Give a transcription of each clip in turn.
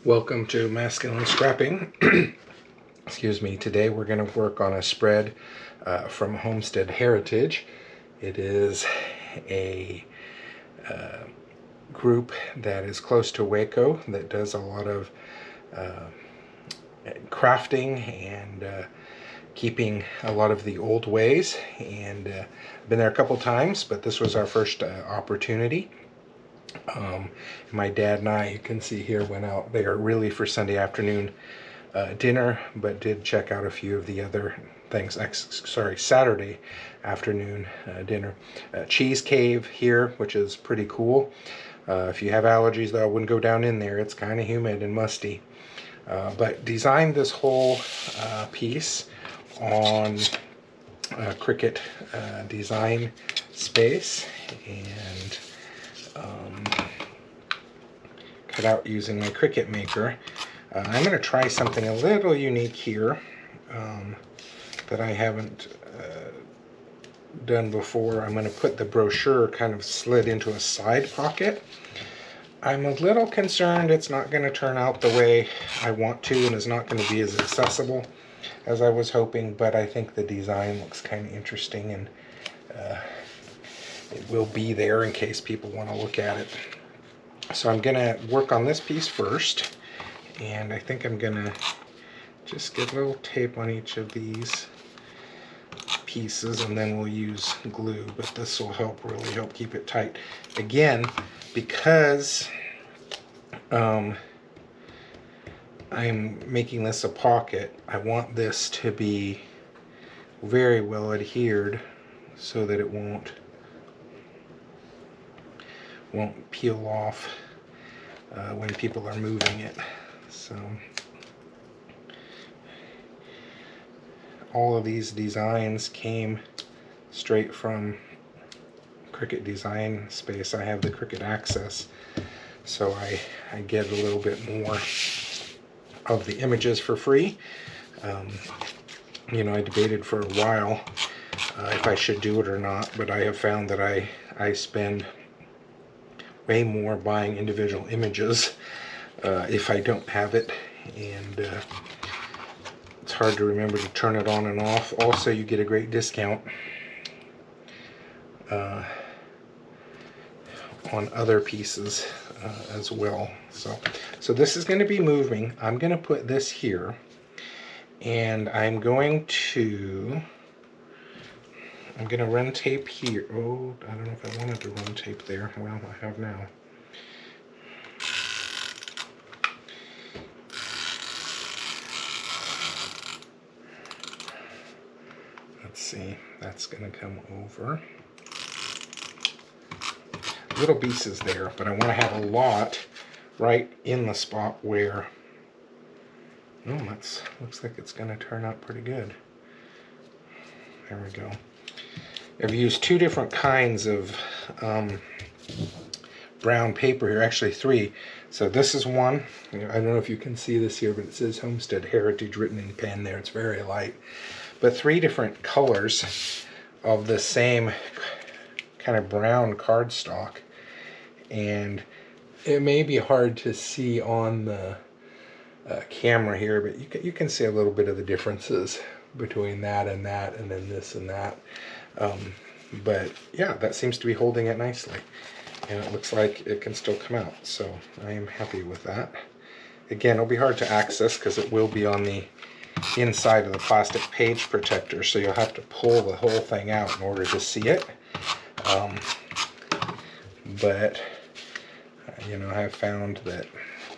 Welcome to Masculine Scrapping. Excuse me. Today we're going to work on a spread from Homestead Heritage. It is a group that is close to Waco that does a lot of crafting and keeping a lot of the old ways. And I've been there a couple times, but this was our first opportunity. My dad and I, you can see here, went out there really for Sunday afternoon dinner, but did check out a few of the other things. Saturday afternoon dinner. Cheese cave here, which is pretty cool. If you have allergies, though, I wouldn't go down in there. It's kind of humid and musty. But designed this whole piece on Cricut design space, and cut out using my Cricut maker. I'm going to try something a little unique here that I haven't done before. I'm going to put the brochure kind of slid into a side pocket. I'm a little concerned it's not going to turn out the way I want to, and is not going to be as accessible as I was hoping, but I think the design looks kind of interesting, and it will be there in case people want to look at it. So I'm going to work on this piece first, and I think I'm going to just get a little tape on each of these pieces, and then we'll use glue, but this will really help keep it tight. Again, because I'm making this a pocket, I want this to be very well adhered so that it won't peel off when people are moving it. So all of these designs came straight from Cricut Design Space. I have the Cricut Access, so I get a little bit more of the images for free. You know, I debated for a while if I should do it or not, but I have found that I spend way more buying individual images if I don't have it, and it's hard to remember to turn it on and off. Also, you get a great discount on other pieces as well. So this is going to be moving. I'm going to put this here, and I'm going to run tape here. Oh, I don't know if I wanted to run tape there. Well, I have now. Let's see, that's going to come over. Little pieces there, but I want to have a lot right in the spot where, oh, that looks like it's going to turn out pretty good. There we go. I've used two different kinds of brown paper here, actually three. So this is one. I don't know if you can see this here, but it says Homestead Heritage written in pen there. It's very light. But three different colors of the same kind of brown cardstock. And it may be hard to see on the camera here, but you can see a little bit of the differences between that, and then this and that. But yeah, that seems to be holding it nicely, and it looks like it can still come out, so I am happy with that. Again, it'll be hard to access because it will be on the inside of the plastic page protector, so you'll have to pull the whole thing out in order to see it. But you know, I've found that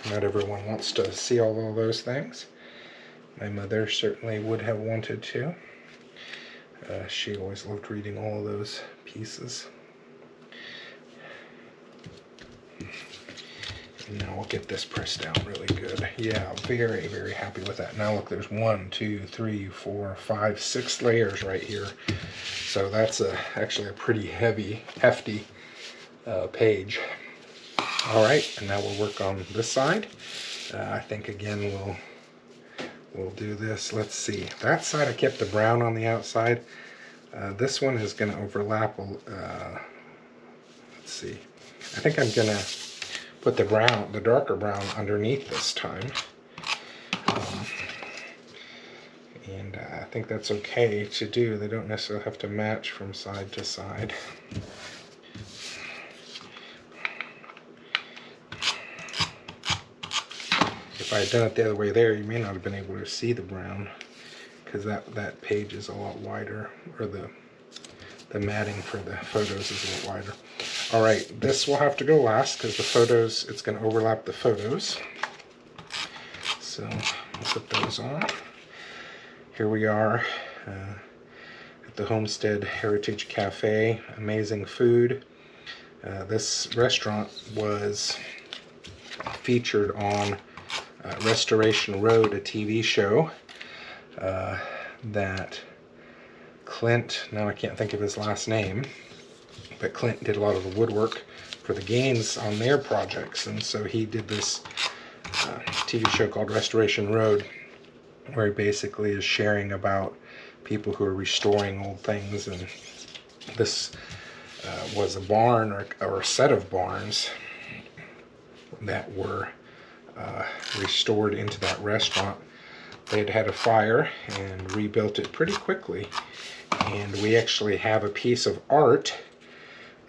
not everyone wants to see all of those things. My mother certainly would have wanted to. She always loved reading all of those pieces. And now we'll get this pressed down really good. Yeah, very, very happy with that. Now look, there's 1, 2, 3, 4, 5, 6 layers right here. So that's actually a pretty hefty page. All right, and now we'll work on this side. I think again we'll do this. Let's see. That side I kept the brown on the outside. This one is going to overlap, let's see, I think I'm going to put the brown, the darker brown underneath this time. And I think that's okay to do. They don't necessarily have to match from side to side. If I had done it the other way there, you may not have been able to see the brown, because that page is a lot wider, or the matting for the photos is a lot wider. All right, this will have to go last because the photos, it's going to overlap the photos. So I'll put those on. Here we are at the Homestead Heritage Cafe. Amazing food. This restaurant was featured on Restoration Road, a TV show that Clint, now I can't think of his last name, but Clint did a lot of the woodwork for the Gaines on their projects, and so he did this TV show called Restoration Road, where he basically is sharing about people who are restoring old things. And this was a barn or a set of barns that were restored into that restaurant. They had had a fire and rebuilt it pretty quickly, and we actually have a piece of art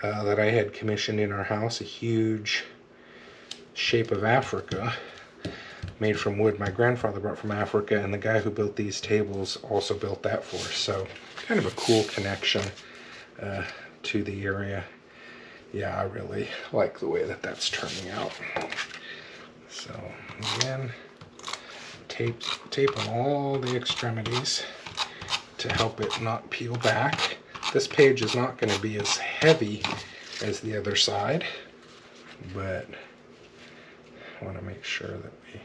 that I had commissioned in our house, a huge shape of Africa made from wood my grandfather brought from Africa, and the guy who built these tables also built that for us. So kind of a cool connection to the area. Yeah, I really like the way that that's turning out. So again, tape on all the extremities to help it not peel back. This page is not going to be as heavy as the other side, but I want to make sure that we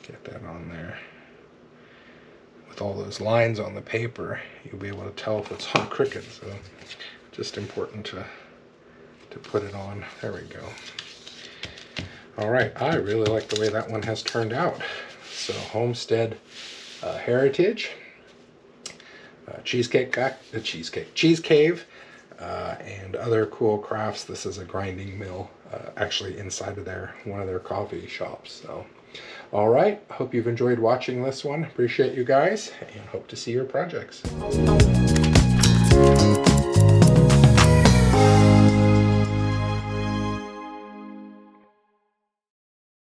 get that on there. With all those lines on the paper, you'll be able to tell if it's all crooked, so just important to put it on. There we go. All right, I really like the way that one has turned out. So Homestead Heritage, Cheese Cave, and other cool crafts. This is a grinding mill, actually inside of one of their coffee shops. So, all right, hope you've enjoyed watching this one. Appreciate you guys, and hope to see your projects.